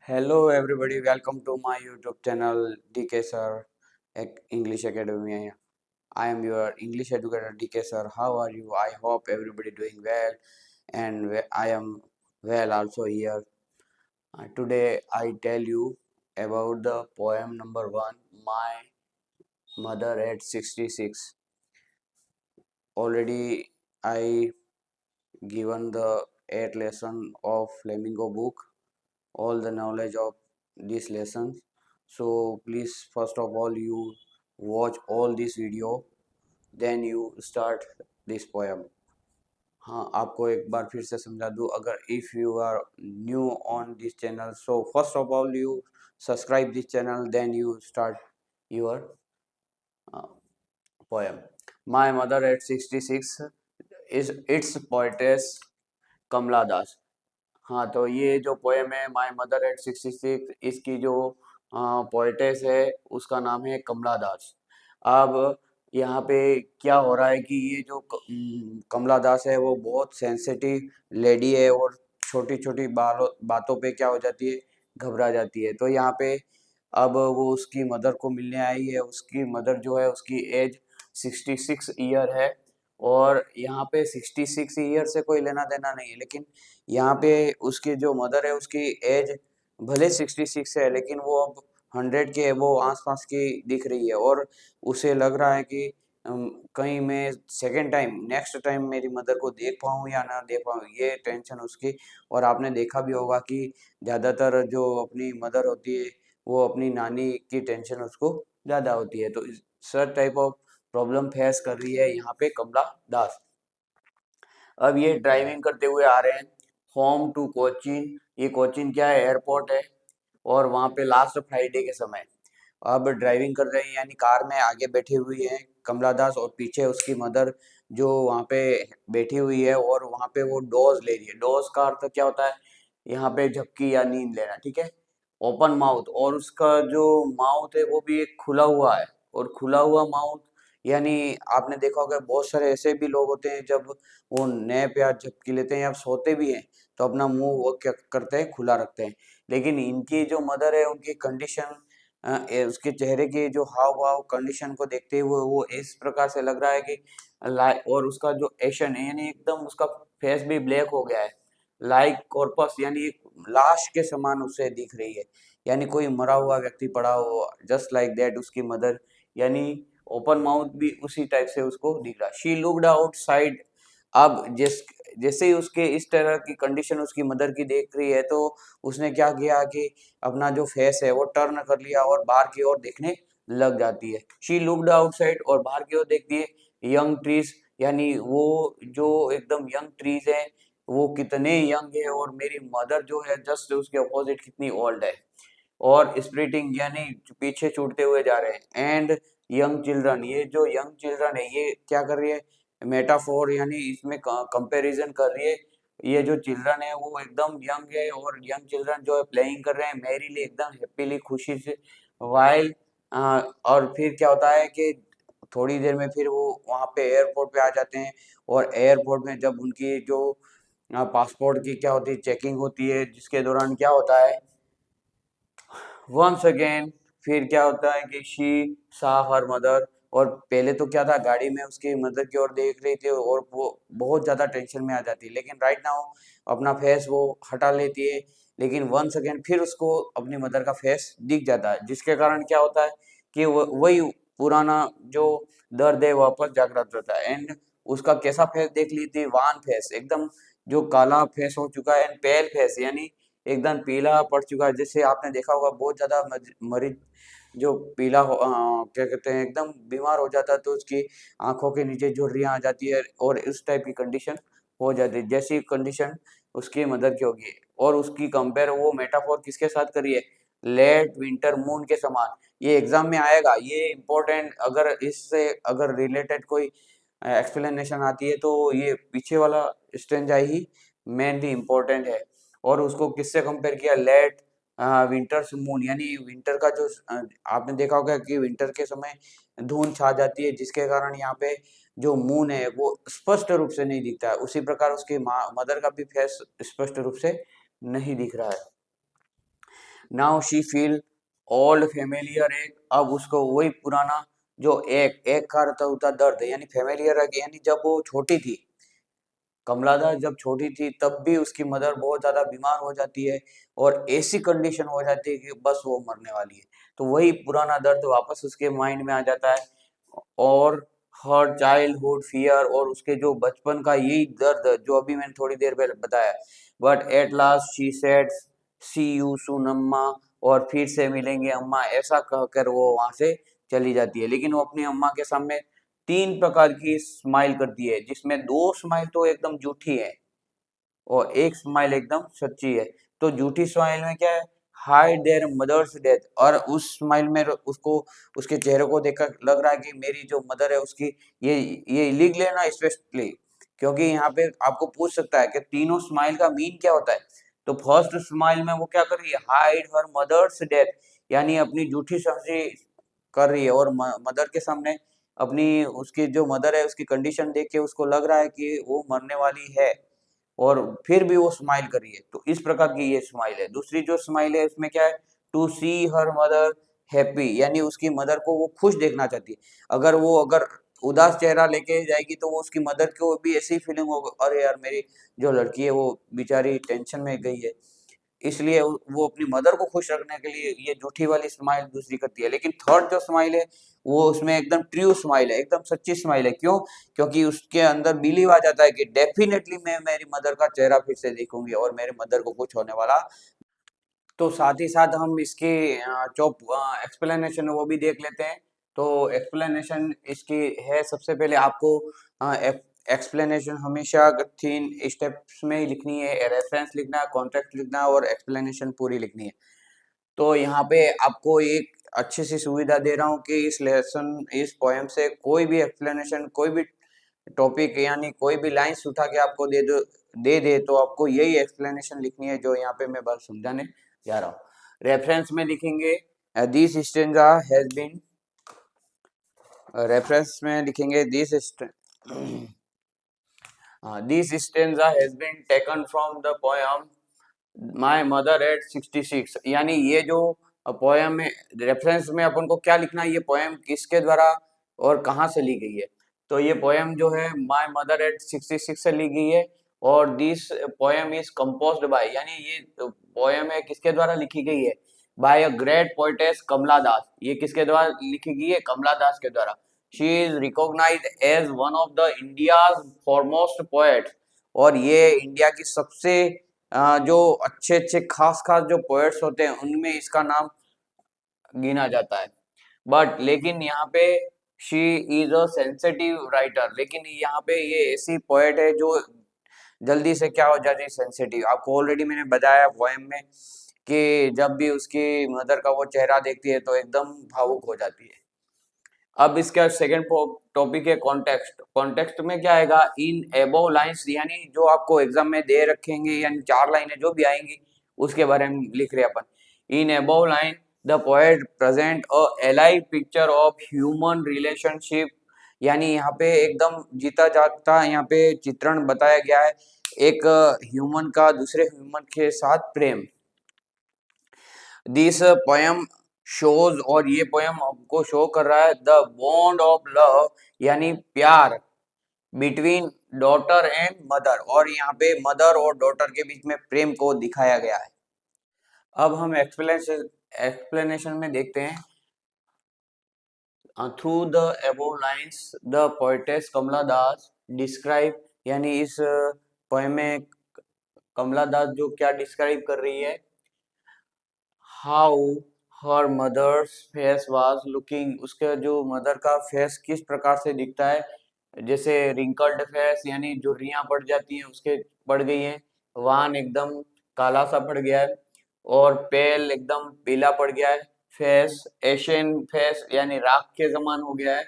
Hello everybody, welcome to my YouTube channel DK Sir English Academy. I am your English educator DK Sir. How are you? I hope everybody doing well and I am well also here. Today I tell you about the poem number 1, My Mother at 66. Already I given the 8 lesson of Flamingo book, all the knowledge of these lessons. So please first of all you watch all this video, then you start this poem. हाँ, आपको एक बार फिर से समझा दूँ, अगर if you are new on this channel, so first of all you subscribe this channel, then you start your poem. My mother at 66 is its poetess कमला दास. हाँ, तो ये जो पोएम है माय मदर एट 66, इसकी जो पोएटेस है उसका नाम है कमला दास. अब यहाँ पे क्या हो रहा है कि ये जो कमला दास है वो बहुत सेंसिटिव लेडी है और छोटी छोटी बातों पे क्या हो जाती है, घबरा जाती है. तो यहाँ पे अब वो उसकी मदर को मिलने आई है. उसकी मदर जो है उसकी एज 66 ईयर है. और यहाँ पे 66 ईयर से कोई लेना देना नहीं है, लेकिन यहाँ पे उसकी जो मदर है उसकी एज भले 66 है, लेकिन वो अब 100 के वो आसपास की दिख रही है. और उसे लग रहा है कि कहीं मैं सेकेंड टाइम नेक्स्ट टाइम मेरी मदर को देख पाऊँ या ना देख पाऊँ, ये टेंशन उसकी. और आपने देखा भी होगा कि ज़्यादातर जो अपनी मदर होती है वो अपनी नानी की टेंशन उसको ज़्यादा होती है. तो sir type of problem face कर रही है यहाँ पे कमला दास. अब ये ड्राइविंग करते हुए आ रहे हैं होम टू कोचीन. ये कोचीन क्या है, एयरपोर्ट है. और वहाँ पे लास्ट फ्राइडे के समय अब ड्राइविंग कर रहे हैं, यानी कार में आगे बैठी हुई है कमला दास और पीछे उसकी मदर जो वहाँ पे बैठी हुई है. और वहाँ पे वो डोज ले रही है. डोज का अर्थ क्या होता है, यहाँ पे झपकी या नींद लेना, ठीक है. ओपन माउथ, और उसका जो माउथ है वो भी एक खुला हुआ है. और खुला हुआ माउथ यानी आपने देखा होगा बहुत सारे ऐसे भी लोग होते हैं, जब वो नैप या झपकी लेते हैं या सोते भी हैं तो अपना मुंह वो क्या करते हैं, खुला रखते हैं. लेकिन इनकी जो मदर है उनकी कंडीशन, उसके चेहरे की जो हाव भाव कंडीशन को देखते हुए वो इस प्रकार से लग रहा है कि और उसका जो एक्शन है यानी एकदम उसका फेस भी ब्लैक हो गया है. लाइक कॉर्पस यानी एक लाश के समान उसे दिख रही है, यानी कोई मरा हुआ व्यक्ति पड़ा हो. जस्ट लाइक दैट उसकी मदर, यानी ओपन माउथ भी उसी टाइप से उसको दिख रहा. She looked outside. अब जैसे ही उसके इस तरह की कंडीशन उसकी मदर की देख रही है तो उसने क्या किया कि अपना जो फेस है वो टर्न कर लिया और बाहर की ओर देखने लग जाती है. शी लुक्ड आउटसाइड और बाहर की ओर देखती है. यंग ट्रीज, यानी वो जो एकदम यंग ट्रीज है वो कितने यंग है, और मेरी मदर जो है जस्ट उसके अपोजिट कितनी ओल्ड है. और स्प्लिटिंग यानी पीछे छूटते हुए जा रहे हैं. एंड यंग चिल्ड्रन, ये जो यंग चिल्ड्रन है ये क्या कर रही है, मेटाफोर यानी इसमें कंपैरिजन कर रही है. ये जो चिल्ड्रन है वो एकदम यंग है और यंग चिल्ड्रन जो है प्लेइंग कर रहे हैं मैरीली, एकदम हैप्पीली, खुशी से. वाइल और फिर क्या होता है कि थोड़ी देर में फिर वो वहाँ पे एयरपोर्ट पे आ जाते हैं. और एयरपोर्ट में जब उनकी जो पासपोर्ट की क्या होती है, चेकिंग होती है, जिसके दौरान क्या होता है, वंस अगेन फिर क्या होता है कि शी सा हर मदर. और पहले तो क्या था, गाड़ी में उसकी मदर की ओर देख रही थी और वो बहुत ज्यादा टेंशन में आ जाती है, लेकिन राइट नाउ अपना फेस वो हटा लेती है. लेकिन वंस अगेन फिर उसको अपनी मदर का फेस दिख जाता है, जिसके कारण क्या होता है कि वही पुराना जो दर्द है वापस जागृत होता है. एंड उसका कैसा फेस देख ली थी, वान फेस, एकदम जो काला फेस हो चुका है. एंड पेल फेस यानी एकदम पीला पड़ चुका है. जैसे आपने देखा होगा बहुत ज्यादा मरीज जो क्या कहते हैं, एकदम बीमार हो जाता है तो उसकी आंखों के नीचे झुर्रियां आ जाती है और इस टाइप की कंडीशन हो जाती है, जैसी कंडीशन उसकी मदर की होगी. और उसकी कंपेयर वो मेटाफोर किसके साथ करी है, लेट विंटर मून के समान. ये एग्जाम में आएगा, ये इम्पोर्टेंट. अगर इससे अगर रिलेटेड कोई एक्सप्लेनेशन आती है तो ये पीछे वाला स्टेंजा ही मेनली इम्पोर्टेंट है. और उसको किससे कंपेयर किया, लेट विंटर्स मून, यानी विंटर का जो आपने देखा होगा कि विंटर के समय धुंध छा जाती है, जिसके कारण यहाँ पे जो मून है वो स्पष्ट रूप से नहीं दिखता है. उसी प्रकार उसकी माँ मदर का भी फेस स्पष्ट रूप से नहीं दिख रहा है. Now she feel old familiar एक, अब उसको वही पुराना जो एक का अर्थ होता दर्द, यानी फेमिलियर एक, यानी जब वो छोटी थी, कमला दास जब छोटी थी तब भी उसकी मदर बहुत ज्यादा बीमार हो जाती है और ऐसी कंडीशन हो जाती है कि बस वो मरने वाली है। तो वही पुराना दर्द वापस उसके माइंड में आ जाता है और हर चाइल्डहुड फियर, और उसके जो बचपन का यही दर्द जो अभी मैंने थोड़ी देर पहले बताया। But at last she said see you soon अम्मा, और फिर से मिलेंगे अम्मा, ऐसा कहकर वो वहां से चली जाती है। लेकिन वो अपनी अम्मा के सामने 3 प्रकार की स्माइल करती है, जिसमें 2 स्माइल तो एकदम झूठी है और एक स्माइल एकदम सच्ची है। तो झूठी स्माइल में क्या है, हाइड देयर मदर्स डेथ, और उस स्माइल में उसको उसके चेहरे को देखकर लग रहा है कि मेरी जो मदर है उसकी, ये लिख लेना स्पेशली, क्योंकि यहाँ पे आपको पूछ सकता है कि तीनों स्माइल का मीन क्या होता है। तो फर्स्ट स्माइल में वो क्या कर रही है, हाइड हर मदर्स डेथ, यानी अपनी झूठी हंसी कर रही है और मदर के सामने अपनी, उसकी जो मदर है उसकी कंडीशन देख के उसको लग रहा है कि वो मरने वाली है और फिर भी वो स्माइल कर रही है। तो इस प्रकार की ये स्माइल है। दूसरी जो स्माइल है उसमें क्या है, to see her mother happy, यानी उसकी मदर को वो खुश देखना चाहती है। अगर उदास चेहरा लेके जाएगी तो वो उसकी मदर को भी ऐसी फीलिंग होगी, अरे यार मेरी जो लड़की है वो बेचारी टेंशन में गई है, इसलिए वो अपनी मदर को खुश रखने के लिए ये झूठी वाली स्माइल दूसरी करती है। लेकिन थर्ड जो स्माइल है वो उसमें एकदम ट्रू स्माइल है, एकदम सच्ची स्माइल है। क्यों? क्योंकि उसके अंदर बिलीव आ जाता है कि डेफिनेटली मैं मेरी मदर का चेहरा फिर से देखूंगी और मेरे मदर को कुछ होने वाला। तो साथ ही साथ हम इसकी जो एक्सप्लेनेशन है वो भी देख लेते हैं। तो एक्सप्लेनेशन इसकी है, सबसे पहले आपको एक्सप्लेनेशन हमेशा 3 स्टेप्स में ही लिखनी है, रेफरेंस लिखना है, कॉन्टेक्स्ट लिखना है और एक्सप्लेनेशन पूरी लिखनी है। तो यहाँ पे आपको एक अच्छी सी सुविधा दे रहा हूँ कि इस पोएम से कोई भी एक्सप्लेनेशन, कोई भी टॉपिक यानी कोई भी लाइंस उठा के आपको दे दे तो आपको यही एक्सप्लेनेशन लिखनी है जो यहाँ पे मैं बस समझाने जा रहा हूँ। रेफरेंस में लिखेंगे this stanza has been, reference में लिखेंगे this stanza has been taken from the poem my mother at 66, यानी ये जो पोयम है, रेफरेंस में अपन को क्या लिखना है, ये पोयम किसके द्वारा और कहाँ से ली गई है। तो ये पोयम जो है माय मदर एट 66 से ली गई है, और this poem is composed bye, यानी ये पोयम है किसके द्वारा लिखी गई है, bye a great poetess Kamala दास। ये किसके द्वारा लिखी गई है, कमला दास के द्वारा। She is recognized as one of the India's foremost poet, और ये इंडिया की सबसे जो अच्छे अच्छे खास खास जो पोएट्स होते हैं उनमें इसका नाम गिना जाता है। बट लेकिन यहाँ पे she is a sensitive writer, लेकिन यहाँ पे ये ऐसी पोएट है जो जल्दी से क्या हो जाती है, सेंसिटिव। आपको ऑलरेडी मैंने बताया पोएम में कि जब भी उसकी मदर का वो चेहरा देखती है तो एकदम भावुक हो जाती है। अब इसका सेकंड टॉपिक है कॉन्टेक्स्ट। कॉन्टेक्स्ट में क्या आएगा, इन एबोव लाइंस, यानी जो आपको एग्जाम में दे रखेंगे, यानी 4 लाइनें जो भी आएंगी उसके बारे में लिख रहे हैं अपन। In above line the poet present a alive picture of human relationship, यानी यहाँ पे एकदम जीता जागता यहाँ पे चित्रण बताया गया है एक ह्यूमन का दूसरे ह्यूमन के साथ प्रेम। दिस पोयम शोज, और ये पोयम हमको शो कर रहा है द बॉन्ड ऑफ लव, यानी प्यार बिटवीन डॉटर एंड मदर, और यहाँ पे मदर और डॉटर के बीच में प्रेम को दिखाया गया है। अब हम एक्सप्लेनेशन में देखते हैं। Through the above lines the poetess Kamala Das describe, यानी इस पोयम में कमला दास जो क्या डिस्क्राइब कर रही है, how her mother's face was looking, उसके जो मदर का फेस किस प्रकार से दिखता है, जैसे रिंकल्ड फेस, यानी झुर्रियां पड़ जाती हैं उसके, पड़ गई हैं, वान एकदम काला सा पड़ गया है, और पेल एकदम पीला पड़ गया है, फेस एशियन फेस यानी राख के समान हो गया है।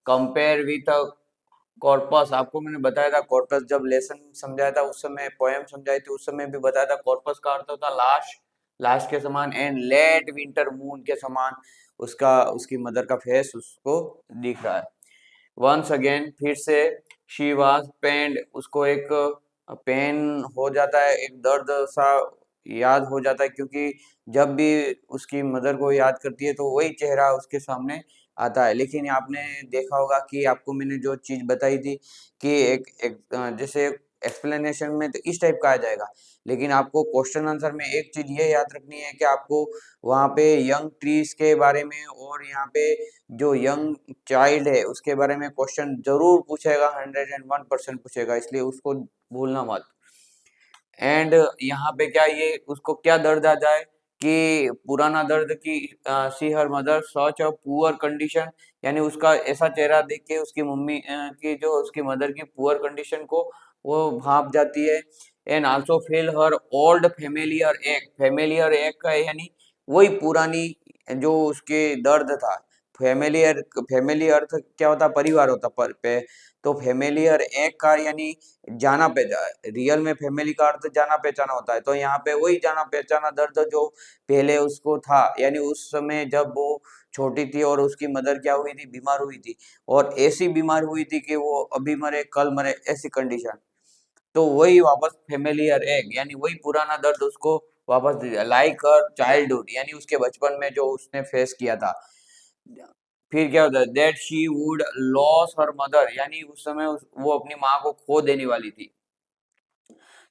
कंपेयर विथ कॉर्पस, आपको मैंने बताया था कॉर्पस, जब लेसन समझाया था उस समय, पोएम समझाई थी उस समय भी बताया था, कॉर्पस का अर्थ होता लाश, लाश के समान, एंड लेट विंटर मून के समान उसका, उसकी मदर का फेस उसको दिख रहा है। वंस अगेन, फिर से, शी वाज पेन्ड, उसको एक पेन हो जाता है, एक दर्द सा याद हो जाता है, क्योंकि जब भी उसकी मदर को याद करती है तो वही चेहरा उसके सामने आता है। लेकिन आपने देखा होगा कि आपको मैंने जो चीज बताई थी कि जैसे एक्सप्लेनेशन में तो इस टाइप का आ जाएगा, लेकिन आपको क्वेश्चन आंसर में एक चीज ये याद रखनी है कि आपको वहाँ पे यंग ट्रीज के बारे में और यहाँ पे जो यंग चाइल्ड है उसके बारे में क्वेश्चन जरूर पूछेगा, 101% पूछेगा, इसलिए उसको भूलना मत। एंड यहाँ पे क्या ये उसको क्या दर्द आ जाए कि पुराना दर्द की see her mother such a poor condition, यानी उसका ऐसा चेहरा देख के उसकी मम्मी की जो उसकी मदर की पुअर कंडीशन को वो भाप जाती है। And also feel her old familiar एक का यानी वही पुरानी जो उसके दर्द था। फेमिलियर फैमिली अर्थ क्या होता, परिवार होता पर पे, तो फेमिलियर एक का यानी जाना रियल में फैमिली का अर्थ जाना पहचाना होता है, तो यहाँ पे वही जाना पहचाना दर्द जो पहले उसको था, यानी उस समय जब वो छोटी थी और उसकी मदर क्या हुई थी, बीमार हुई थी, और ऐसी बीमार हुई थी कि वो अभी मरे कल मरे ऐसी कंडीशन। तो वही वापस फेमिलियर एग यानी वही पुराना दर्द उसको वापस दे दिया, लाइक हर चाइल्डहुड यानी उसके बचपन में जो उसने फेस किया था। फिर क्या होता है, that she would loss her mother, यानी उस समय वो अपनी माँ को खो देने वाली थी।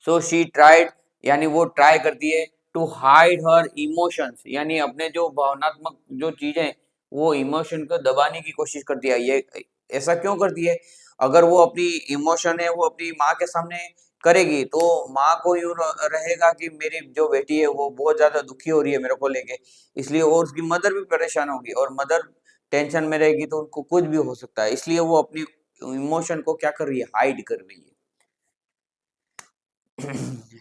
सो शी ट्राइड, यानी वो ट्राई करती है टू हाइड हर इमोशंस, यानी अपने जो भावनात्मक जो चीजें वो इमोशन को दबाने की कोशिश करती है। ये ऐसा क्यों करती है? अगर वो अपनी इमोशन है वो अपनी माँ के सामने करेगी तो माँ को यूं रहेगा कि मेरी जो बेटी है वो बहुत ज्यादा दुखी हो रही है मेरे को लेके, इसलिए और उसकी मदर भी परेशान होगी, और मदर टेंशन में रहेगी तो उनको कुछ भी हो सकता है, इसलिए वो अपनी इमोशन को क्या कर रही है, हाइड कर रही है।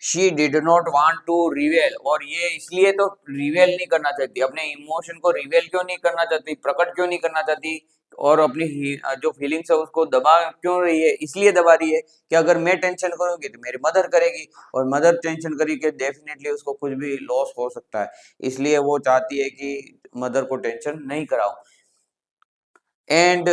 She did not want to reveal, और ये इसलिए तो रिवेल नहीं करना चाहती, अपने इमोशन को रिवेल क्यों नहीं करना चाहती, प्रकट क्यों नहीं करना चाहती, और अपनी जो फीलिंग्स है उसको दबा क्यों रही है, इसलिए दबा रही है कि अगर मैं टेंशन करूंगी तो मेरी मदर करेगी, और मदर टेंशन करी कि डेफिनेटली उसको कुछ भी लॉस हो सकता है, इसलिए वो चाहती है कि मदर को टेंशन नहीं कराओ। And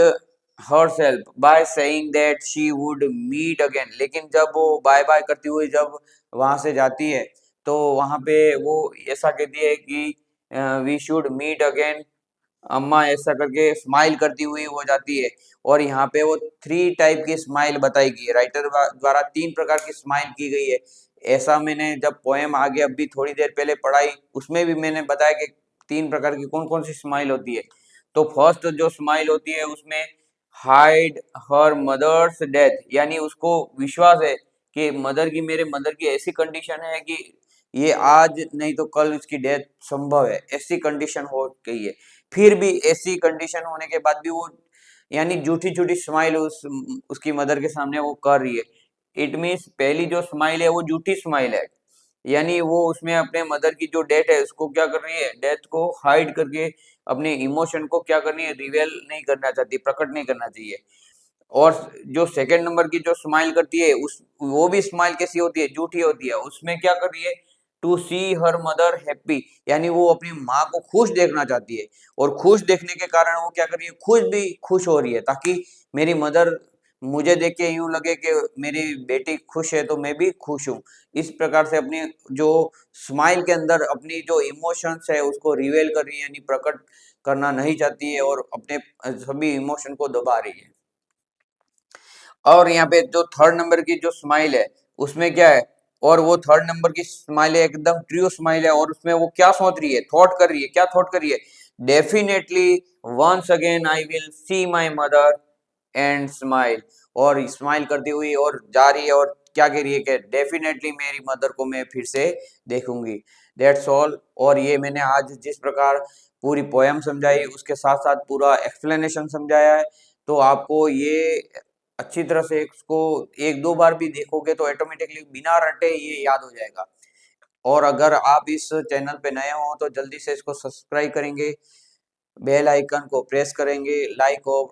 herself by saying that she would meet again, लेकिन जब वो बाय बाय करती हुई जब वहां से जाती है तो वहां पे वो ऐसा कहती है कि वी शुड मीट अगेन अम्मा, ऐसा करके स्माइल करती हुई वो जाती है। और यहाँ पे वो थ्री टाइप की स्माइल बताई गई है, राइटर द्वारा तीन प्रकार की स्माइल की गई है। ऐसा मैंने जब पोएम आगे अभी थोड़ी देर पहले पढ़ाई उसमें भी मैंने बताया कि तीन प्रकार की कौन कौन सी स्माइल होती है। तो फर्स्ट जो स्माइल होती है उसमें हाइड हर मदर्स डेथ, यानी उसको विश्वास है कि मेरे मदर की ऐसी कंडीशन है कि ये आज नहीं तो कल इसकी डेथ संभव है, ऐसी कंडीशन हो गई है। फिर भी ऐसी कंडीशन होने के बाद भी वो यानी झूठी झूठी स्माइल उसकी मदर के सामने वो कर रही है। इट मीन्स पहली जो स्माइल है वो झूठी स्माइल है, यानी वो उसमें अपने मदर की जो डेथ है उसको क्या कर रही है, डेथ को हाइड करके अपने इमोशन को क्या करनी है, रिवेल नहीं करना चाहती, प्रकट नहीं करना चाहिए। और जो सेकंड नंबर की जो स्माइल करती है उस वो भी स्माइल कैसी होती है, झूठी होती है, उसमें क्या कर रही है, to see her mother happy, यानी वो अपनी माँ को खुश देखना चाहती है, और खुश देखने के कारण वो क्या कर रही है, खुद भी खुश हो रही है, ताकि मेरी मदर मुझे देख के यूं लगे कि मेरी बेटी खुश है तो मैं भी खुश हूँ। इस प्रकार से अपनी जो स्माइल के अंदर अपनी जो इमोशंस है उसको रिवेल कर रही है, यानी प्रकट करना नहीं चाहती है, और अपने सभी इमोशन को दबा रही है। और यहाँ पे जो थर्ड नंबर की जो स्माइल है उसमें क्या है, और वो थर्ड नंबर की स्माइल है एकदम ट्रू स्माइल है, और उसमें वो क्या सोच रही है, थॉट कर रही है, क्या थॉट कर रही है, definitely once again I will see my mother and smile, और स्माइल करती हुई और जा रही है, और क्या कह रही है कि डेफिनेटली मेरी मदर को मैं फिर से देखूंगी। That's all. और ये मैंने आज जिस प्रकार पूरी पोयम समझाई उसके साथ साथ पूरा एक्सप्लेनेशन समझाया है, तो आपको ये अच्छी तरह से इसको एक दो बार भी देखोगे तो ऑटोमेटिकली बिना रटे ये याद हो जाएगा। और अगर आप इस चैनल पे नए हो तो जल्दी से इसको सब्सक्राइब करेंगे, बेल आइकन को प्रेस करेंगे, लाइक और